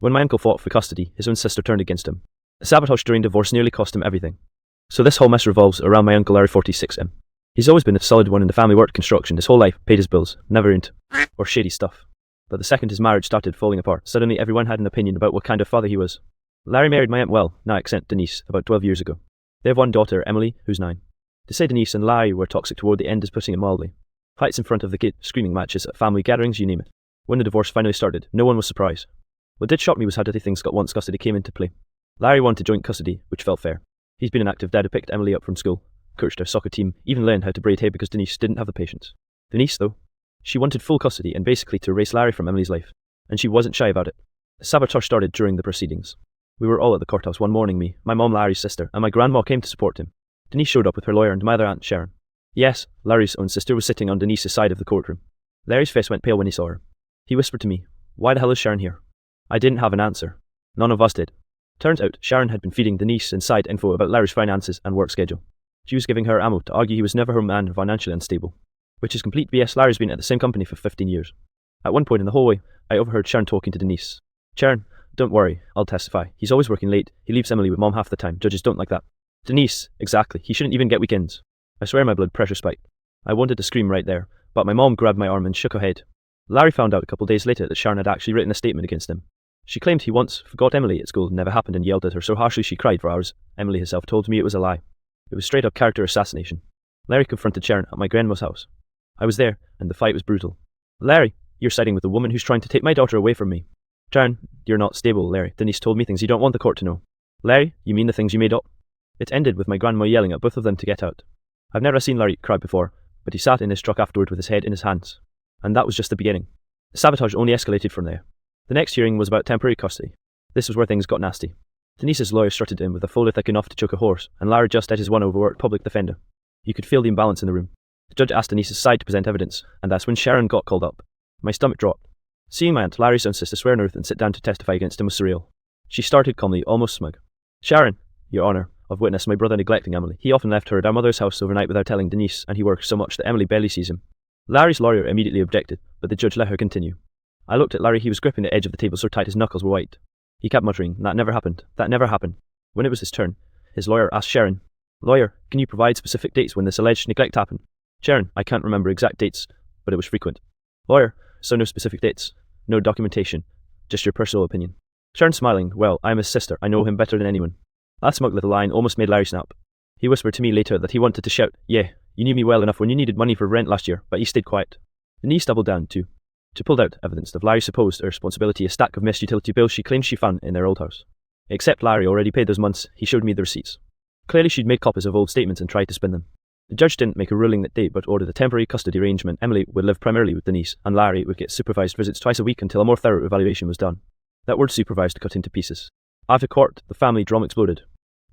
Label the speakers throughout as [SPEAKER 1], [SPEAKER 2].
[SPEAKER 1] When my uncle fought for custody, his own sister turned against him. The sabotage during divorce nearly cost him everything. So this whole mess revolves around my uncle Larry 46M. He's always been a solid one in the family, worked construction his whole life, paid his bills, never into or shady stuff. But the second his marriage started falling apart, suddenly everyone had an opinion about what kind of father he was. Larry married my aunt, now ex-aunt Denise, about 12 years ago. They have one daughter, Emily, who's 9. To say Denise and Larry were toxic toward the end is putting it mildly. Fights in front of the kid, screaming matches at family gatherings, you name it. When the divorce finally started, no one was surprised. What did shock me was how dirty things got once custody came into play. Larry wanted joint custody, which felt fair. He's been an active dad who picked Emily up from school, coached her soccer team, even learned how to braid hair because Denise didn't have the patience. Denise, though, she wanted full custody and basically to erase Larry from Emily's life. And she wasn't shy about it. The sabotage started during the proceedings. We were all at the courthouse one morning, me, my mom, Larry's sister, and my grandma came to support him. Denise showed up with her lawyer and my other aunt, Sharon. Yes, Larry's own sister was sitting on Denise's side of the courtroom. Larry's face went pale when he saw her. He whispered to me, "Why the hell is Sharon here?" I didn't have an answer. None of us did. Turns out, Sharon had been feeding Denise inside info about Larry's finances and work schedule. She was giving her ammo to argue he was never her man and financially unstable. Which is complete BS. Larry's been at the same company for 15 years. At one point in the hallway, I overheard Sharon talking to Denise. "Sharon, don't worry, I'll testify. He's always working late. He leaves Emily with mom half the time. Judges don't like that." Denise, exactly. He shouldn't even get weekends. I swear my blood pressure spiked. I wanted to scream right there, but my mom grabbed my arm and shook her head. Larry found out a couple days later that Sharon had actually written a statement against him. She claimed he once forgot Emily at school never happened and yelled at her so harshly she cried for hours. Emily herself told me it was a lie. It was straight up character assassination. Larry confronted Sharon at my grandma's house. I was there, and the fight was brutal. "Larry, you're siding with the woman who's trying to take my daughter away from me." "Sharon, you're not stable, Larry. Denise told me things you don't want the court to know." "Larry, you mean the things you made up?" It ended with my grandma yelling at both of them to get out. I've never seen Larry cry before, but he sat in his truck afterward with his head in his hands. And that was just the beginning. The sabotage only escalated from there. The next hearing was about temporary custody. This was where things got nasty. Denise's lawyer strutted in with a folder thick enough to choke a horse, and Larry just had his one overworked public defender. You could feel the imbalance in the room. The judge asked Denise's side to present evidence, and that's when Sharon got called up. My stomach dropped. Seeing my aunt, Larry's own sister, swear an oath and sit down to testify against him was surreal. She started calmly, almost smug. "Sharon, Your Honour, I've witnessed my brother neglecting Emily. He often left her at our mother's house overnight without telling Denise, and he works so much that Emily barely sees him." Larry's lawyer immediately objected, but the judge let her continue. I looked at Larry. He was gripping the edge of the table so tight his knuckles were white. He kept muttering, "That never happened. That never happened." When it was his turn, his lawyer asked Sharon, "Lawyer, can you provide specific dates when this alleged neglect happened?" Sharon, "I can't remember exact dates, but it was frequent." Lawyer, "So no specific dates, no documentation, just your personal opinion." Sharon smiling, "Well, I'm his sister. I know him better than anyone." That smug little line almost made Larry snap. He whispered to me later that he wanted to shout, "Yeah, you knew me well enough when you needed money for rent last year, but he stayed quiet." Denise doubled down too. She pulled out evidence of Larry's supposed irresponsibility, a stack of missed utility bills she claimed she found in their old house. Except Larry already paid those months. He showed me the receipts. Clearly she'd made copies of old statements and tried to spin them. The judge didn't make a ruling that day, but ordered a temporary custody arrangement. Emily would live primarily with Denise, and Larry would get supervised visits twice a week until a more thorough evaluation was done. That word supervised cut into pieces. After court, the family drama exploded.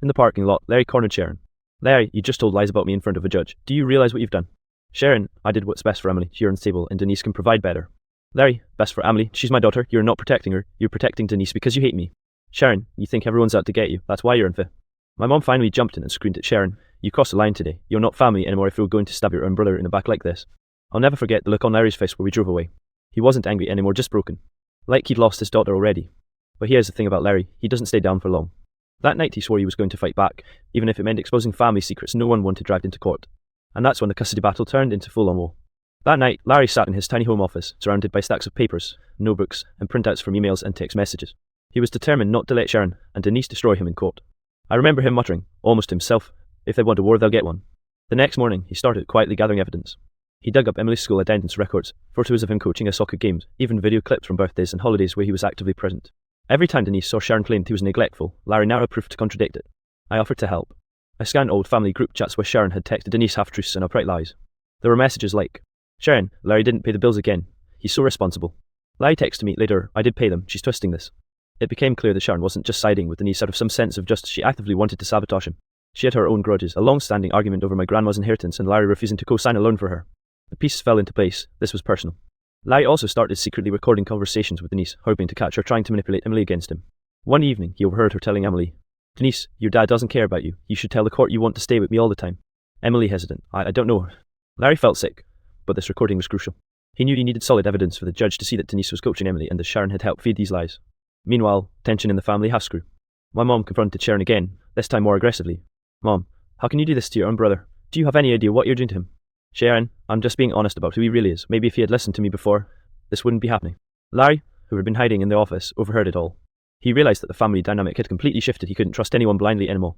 [SPEAKER 1] In the parking lot, Larry cornered Sharon. "Larry, you just told lies about me in front of a judge. Do you realise what you've done?" "Sharon, I did what's best for Emily. You're unstable, and Denise can provide better." "Larry, best for Emily. She's my daughter. You're not protecting her. You're protecting Denise because you hate me." "Sharon, you think everyone's out to get you. That's why you're unfit." My mom finally jumped in and screamed at Sharon, "You crossed the line today. You're not family anymore if you're going to stab your own brother in the back like this." I'll never forget the look on Larry's face when we drove away. He wasn't angry anymore, just broken. Like he'd lost his daughter already. But here's the thing about Larry, he doesn't stay down for long. That night he swore he was going to fight back, even if it meant exposing family secrets no one wanted dragged into court. And that's when the custody battle turned into full-on war. That night, Larry sat in his tiny home office, surrounded by stacks of papers, notebooks, and printouts from emails and text messages. He was determined not to let Sharon and Denise destroy him in court. I remember him muttering, almost to himself, "If they want a war, they'll get one." The next morning, he started quietly gathering evidence. He dug up Emily's school attendance records, photos of him coaching a soccer games, even video clips from birthdays and holidays where he was actively present. Every time Denise saw Sharon claimed he was neglectful, Larry now had proof to contradict it. I offered to help. I scanned old family group chats where Sharon had texted Denise half-truths and outright lies. There were messages like, "Sharon, Larry didn't pay the bills again. He's so responsible." Larry texted me later, "I did pay them. She's twisting this." It became clear that Sharon wasn't just siding with Denise out of some sense of justice. She actively wanted to sabotage him. She had her own grudges, a long-standing argument over my grandma's inheritance and Larry refusing to co-sign a loan for her. The pieces fell into place. This was personal. Larry also started secretly recording conversations with Denise, hoping to catch her trying to manipulate Emily against him. One evening, he overheard her telling Emily, "Denise, your dad doesn't care about you. You should tell the court you want to stay with me all the time." Emily hesitant. I don't know her. Larry felt sick, but this recording was crucial. He knew he needed solid evidence for the judge to see that Denise was coaching Emily and that Sharon had helped feed these lies. Meanwhile, tension in the family house grew. My mom confronted Sharon again, this time more aggressively. "Mom, how can you do this to your own brother? Do you have any idea what you're doing to him?" "Sharon, I'm just being honest about who he really is. Maybe if he had listened to me before, this wouldn't be happening." Larry, who had been hiding in the office, overheard it all. He realized that the family dynamic had completely shifted. He couldn't trust anyone blindly anymore.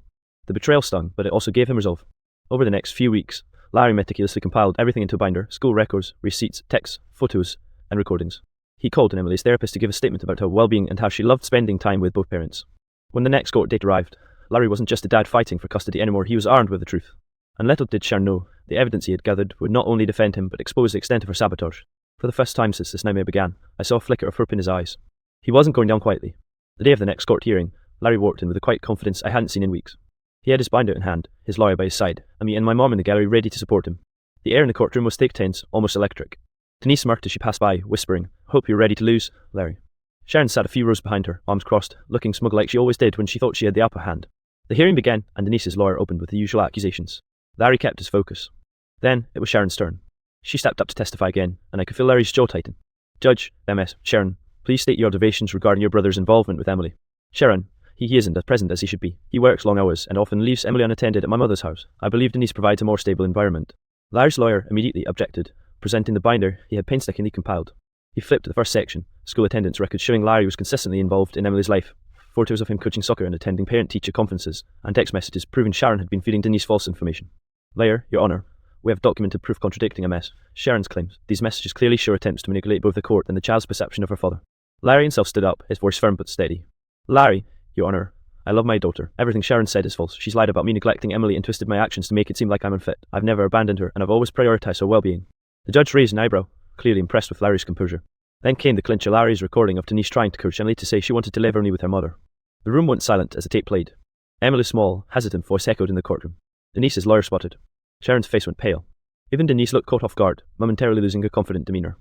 [SPEAKER 1] The betrayal stung, but it also gave him resolve. Over the next few weeks, Larry meticulously compiled everything into a binder: school records, receipts, texts, photos, and recordings. He called on Emily's therapist to give a statement about her well-being and how she loved spending time with both parents. When the next court date arrived, Larry wasn't just a dad fighting for custody anymore. He was armed with the truth. And little did Sharon know, the evidence he had gathered would not only defend him but expose the extent of her sabotage. For the first time since this nightmare began, I saw a flicker of hope in his eyes. He wasn't going down quietly. The day of the next court hearing, Larry walked in with a quiet confidence I hadn't seen in weeks. He had his binder in hand, his lawyer by his side, and me and my mom in the gallery ready to support him. The air in the courtroom was thick, tense, almost electric. Denise smirked as she passed by, whispering, "Hope you're ready to lose, Larry." Sharon sat a few rows behind her, arms crossed, looking smug like she always did when she thought she had the upper hand. The hearing began, and Denise's lawyer opened with the usual accusations. Larry kept his focus. Then it was Sharon's turn. She stepped up to testify again, and I could feel Larry's jaw tighten. "Judge, MS, Sharon, please state your observations regarding your brother's involvement with Emily." "Sharon, he isn't as present as he should be. He works long hours and often leaves Emily unattended at my mother's house. I believe Denise provides a more stable environment." Larry's lawyer immediately objected, presenting the binder he had painstakingly compiled. He flipped to the first section, school attendance records showing Larry was consistently involved in Emily's life, photos of him coaching soccer and attending parent-teacher conferences, and text messages proving Sharon had been feeding Denise false information. "Lawyer, Your Honour, we have documented proof contradicting MS, Sharon's claims. These messages clearly show attempts to manipulate both the court and the child's perception of her father." Larry himself stood up, his voice firm but steady. "Larry, Your Honour, I love my daughter. Everything Sharon said is false. She's lied about me neglecting Emily and twisted my actions to make it seem like I'm unfit. I've never abandoned her, and I've always prioritised her well-being." The judge raised an eyebrow, clearly impressed with Larry's composure. Then came the clincher: Larry's recording of Denise trying to coach Emily to say she wanted to live only with her mother. The room went silent as the tape played. Emily's small, hesitant voice echoed in the courtroom. Denise's lawyer spotted. Sharon's face went pale. Even Denise looked caught off guard, momentarily losing her confident demeanour.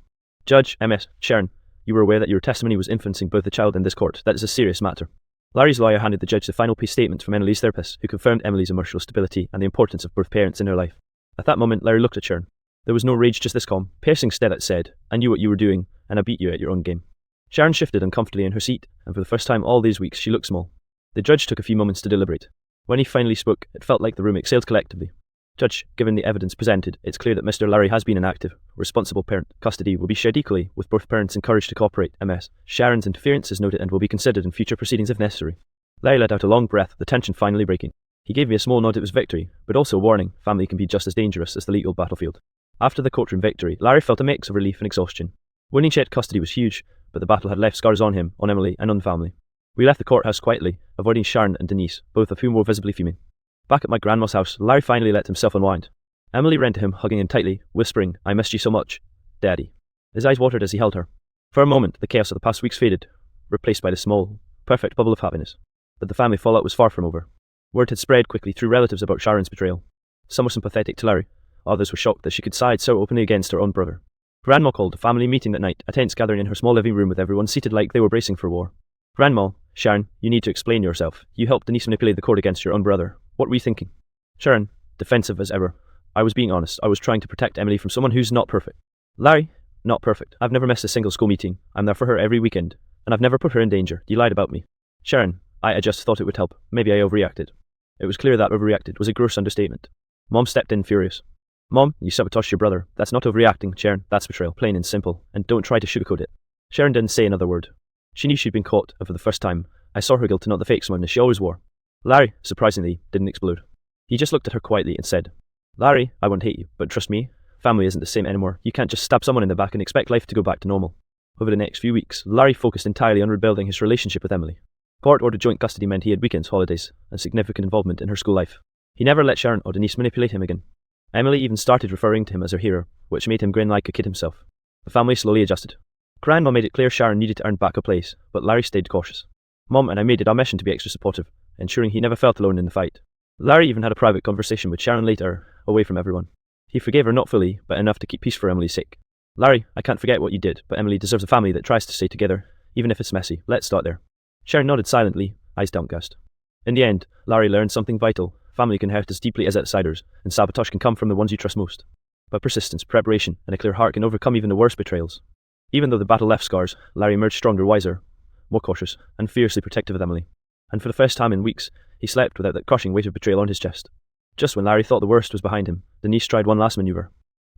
[SPEAKER 1] "Judge, MS, Sharon, you were aware that your testimony was influencing both the child and this court. That is a serious matter." Larry's lawyer handed the judge the final piece statement from Emily's therapist, who confirmed Emily's emotional stability and the importance of both parents in her life. At that moment, Larry looked at Sharon. There was no rage, just this calm, piercing stare that said, "I knew what you were doing, and I beat you at your own game." Sharon shifted uncomfortably in her seat, and for the first time all these weeks she looked small. The judge took a few moments to deliberate. When he finally spoke, it felt like the room exhaled collectively. "Judge, given the evidence presented, it's clear that Mr. Larry has been an active, responsible parent. Custody will be shared equally, with both parents encouraged to cooperate. MS. Sharon's interference is noted and will be considered in future proceedings if necessary." Larry let out a long breath, the tension finally breaking. He gave me a small nod. It was victory, but also a warning: family can be just as dangerous as the legal battlefield. After the courtroom victory, Larry felt a mix of relief and exhaustion. Winning shared custody was huge, but the battle had left scars on him, on Emily, and on the family. We left the courthouse quietly, avoiding Sharon and Denise, both of whom were visibly fuming. Back at my grandma's house, Larry finally let himself unwind. Emily ran to him, hugging him tightly, whispering, "I missed you so much, Daddy." His eyes watered as he held her. For a moment, the chaos of the past weeks faded, replaced by the small, perfect bubble of happiness. But the family fallout was far from over. Word had spread quickly through relatives about Sharon's betrayal. Some were sympathetic to Larry, others were shocked that she could side so openly against her own brother. Grandma called a family meeting that night, a tense gathering in her small living room with everyone seated like they were bracing for war. "Grandma, Sharon, you need to explain yourself. You helped Denise manipulate the court against your own brother. What were you thinking?" Sharon, defensive as ever. "I was being honest. I was trying to protect Emily from someone who's not perfect." "Larry, not perfect. I've never missed a single school meeting. I'm there for her every weekend, and I've never put her in danger. You lied about me." "Sharon, I just thought it would help. Maybe I overreacted." It was clear that overreacted was a gross understatement. Mom stepped in furious. "Mom, you sabotaged your brother. That's not overreacting, Sharon. That's betrayal, plain and simple. And don't try to sugarcoat it." Sharon didn't say another word. She knew she'd been caught, and for the first time, I saw her guilt and not the fake smartness she always wore. Larry, surprisingly, didn't explode. He just looked at her quietly and said, "Larry, I won't hate you, but trust me, family isn't the same anymore. You can't just stab someone in the back and expect life to go back to normal." Over the next few weeks, Larry focused entirely on rebuilding his relationship with Emily. Court-ordered joint custody meant he had weekends, holidays, and significant involvement in her school life. He never let Sharon or Denise manipulate him again. Emily even started referring to him as her hero, which made him grin like a kid himself. The family slowly adjusted. Grandma made it clear Sharon needed to earn back her place, but Larry stayed cautious. Mom and I made it our mission to be extra supportive, ensuring he never felt alone in the fight. Larry even had a private conversation with Sharon later, away from everyone. He forgave her not fully, but enough to keep peace for Emily's sake. "Larry, I can't forget what you did, but Emily deserves a family that tries to stay together, even if it's messy. Let's start there." Sharon nodded silently, eyes downcast. In the end, Larry learned something vital. Family can hurt as deeply as outsiders, and sabotage can come from the ones you trust most. But persistence, preparation, and a clear heart can overcome even the worst betrayals. Even though the battle left scars, Larry emerged stronger, wiser, more cautious, and fiercely protective of Emily. And for the first time in weeks, he slept without that crushing weight of betrayal on his chest. Just when Larry thought the worst was behind him, Denise tried one last maneuver.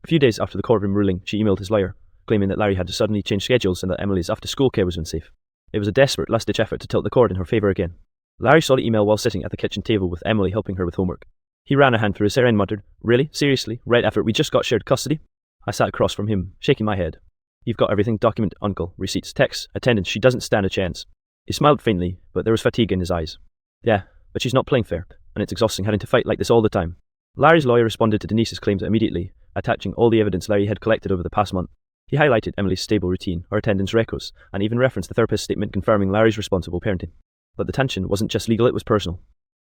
[SPEAKER 1] A few days after the courtroom ruling, she emailed his lawyer, claiming that Larry had to suddenly change schedules and that Emily's after-school care was unsafe. It was a desperate, last-ditch effort to tilt the cord in her favour again. Larry saw the email while sitting at the kitchen table with Emily helping her with homework. He ran a hand through his hair and muttered, "Really? Seriously? Right after we just got shared custody?" I sat across from him, shaking my head. "You've got everything documented, uncle. Receipts, texts, attendance. She doesn't stand a chance." He smiled faintly, but there was fatigue in his eyes. "Yeah, but she's not playing fair, and it's exhausting having to fight like this all the time." Larry's lawyer responded to Denise's claims immediately, attaching all the evidence Larry had collected over the past month. He highlighted Emily's stable routine, her attendance records, and even referenced the therapist's statement confirming Larry's responsible parenting. But the tension wasn't just legal, it was personal.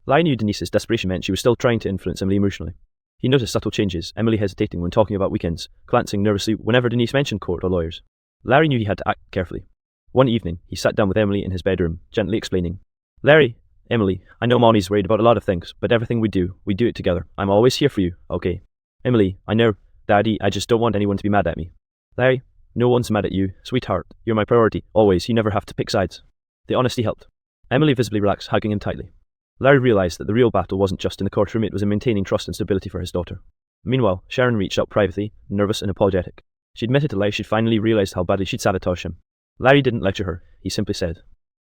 [SPEAKER 1] Larry knew Denise's desperation meant she was still trying to influence Emily emotionally. He noticed subtle changes, Emily hesitating when talking about weekends, glancing nervously whenever Denise mentioned court or lawyers. Larry knew he had to act carefully. One evening, he sat down with Emily in his bedroom, gently explaining, "Larry, Emily, I know Mommy's worried about a lot of things, but everything we do it together. I'm always here for you, okay? Emily, I know, Daddy, I just don't want anyone to be mad at me. Larry, no one's mad at you, sweetheart. You're my priority, always. You never have to pick sides." The honesty helped. Emily visibly relaxed, hugging him tightly. Larry realised that the real battle wasn't just in the courtroom, it was in maintaining trust and stability for his daughter. Meanwhile, Sharon reached out privately, nervous and apologetic. She admitted to Larry she'd finally realised how badly she'd sabotaged him. Larry didn't lecture her, he simply said,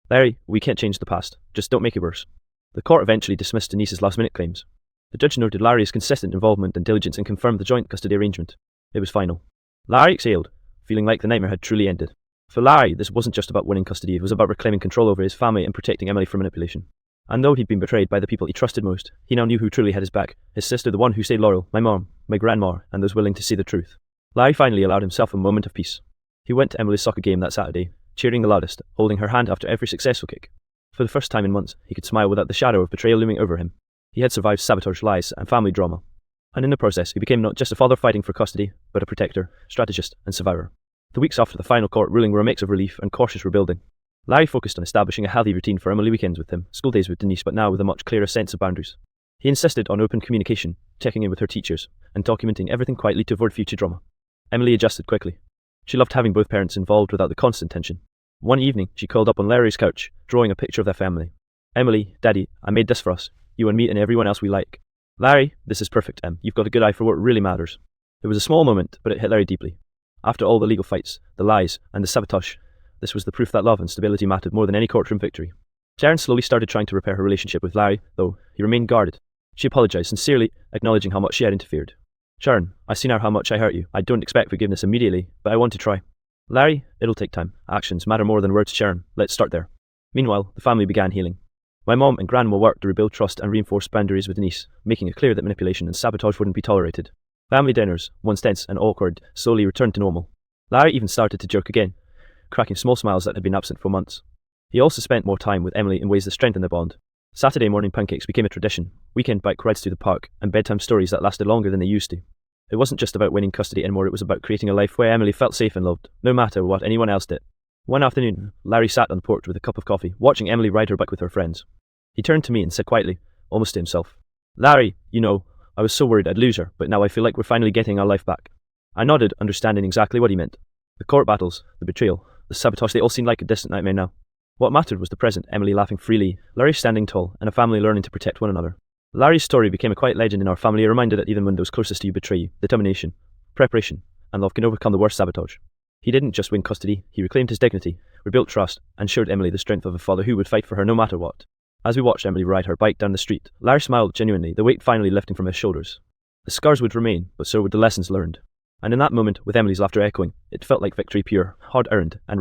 [SPEAKER 1] "Larry, we can't change the past, just don't make it worse." The court eventually dismissed Denise's last-minute claims. The judge noted Larry's consistent involvement and diligence and confirmed the joint custody arrangement. It was final. Larry exhaled, feeling like the nightmare had truly ended. For Larry, this wasn't just about winning custody, it was about reclaiming control over his family and protecting Emily from manipulation. And though he'd been betrayed by the people he trusted most, he now knew who truly had his back. His sister, the one who stayed loyal, my mom, my grandma, and those willing to see the truth. Larry finally allowed himself a moment of peace. He went to Emily's soccer game that Saturday, cheering the loudest, holding her hand after every successful kick. For the first time in months, he could smile without the shadow of betrayal looming over him. He had survived sabotage, lies, and family drama. And in the process, he became not just a father fighting for custody, but a protector, strategist, and survivor. The weeks after the final court ruling were a mix of relief and cautious rebuilding. Larry focused on establishing a healthy routine for Emily weekends with him, school days with Denise, but now with a much clearer sense of boundaries. He insisted on open communication, checking in with her teachers, and documenting everything quietly to avoid future drama. Emily adjusted quickly. She loved having both parents involved without the constant tension. One evening, she curled up on Larry's couch, drawing a picture of their family. "Emily, Daddy, I made this for us. You and me and everyone else we like." "Larry, this is perfect, Em. You've got a good eye for what really matters." It was a small moment, but it hit Larry deeply. After all the legal fights, the lies, and the sabotage, this was the proof that love and stability mattered more than any courtroom victory. Sharon slowly started trying to repair her relationship with Larry, though he remained guarded. She apologized sincerely, acknowledging how much she had interfered. "Sharon, I see now how much I hurt you. I don't expect forgiveness immediately, but I want to try." "Larry, it'll take time. Actions matter more than words, Sharon. Let's start there." Meanwhile, the family began healing. My mom and grandma worked to rebuild trust and reinforce boundaries with Denise, making it clear that manipulation and sabotage wouldn't be tolerated. Family dinners, once tense and awkward, slowly returned to normal. Larry even started to joke again, cracking small smiles that had been absent for months. He also spent more time with Emily in ways that strengthened their bond. Saturday morning pancakes became a tradition, weekend bike rides through the park, and bedtime stories that lasted longer than they used to. It wasn't just about winning custody anymore, it was about creating a life where Emily felt safe and loved, no matter what anyone else did. One afternoon, Larry sat on the porch with a cup of coffee, watching Emily ride her bike with her friends. He turned to me and said quietly, almost to himself, "Larry, you know, I was so worried I'd lose her, but now I feel like we're finally getting our life back." I nodded, understanding exactly what he meant. The court battles, the betrayal, the sabotage, they all seemed like a distant nightmare now. What mattered was the present, Emily laughing freely, Larry standing tall, and a family learning to protect one another. Larry's story became a quiet legend in our family, a reminder that even when those closest to you betray you, determination, preparation, and love can overcome the worst sabotage. He didn't just win custody, he reclaimed his dignity, rebuilt trust, and showed Emily the strength of a father who would fight for her no matter what. As we watched Emily ride her bike down the street, Larry smiled genuinely, the weight finally lifting from his shoulders. The scars would remain, but so would the lessons learned. And in that moment, with Emily's laughter echoing, it felt like victory pure, hard-earned, and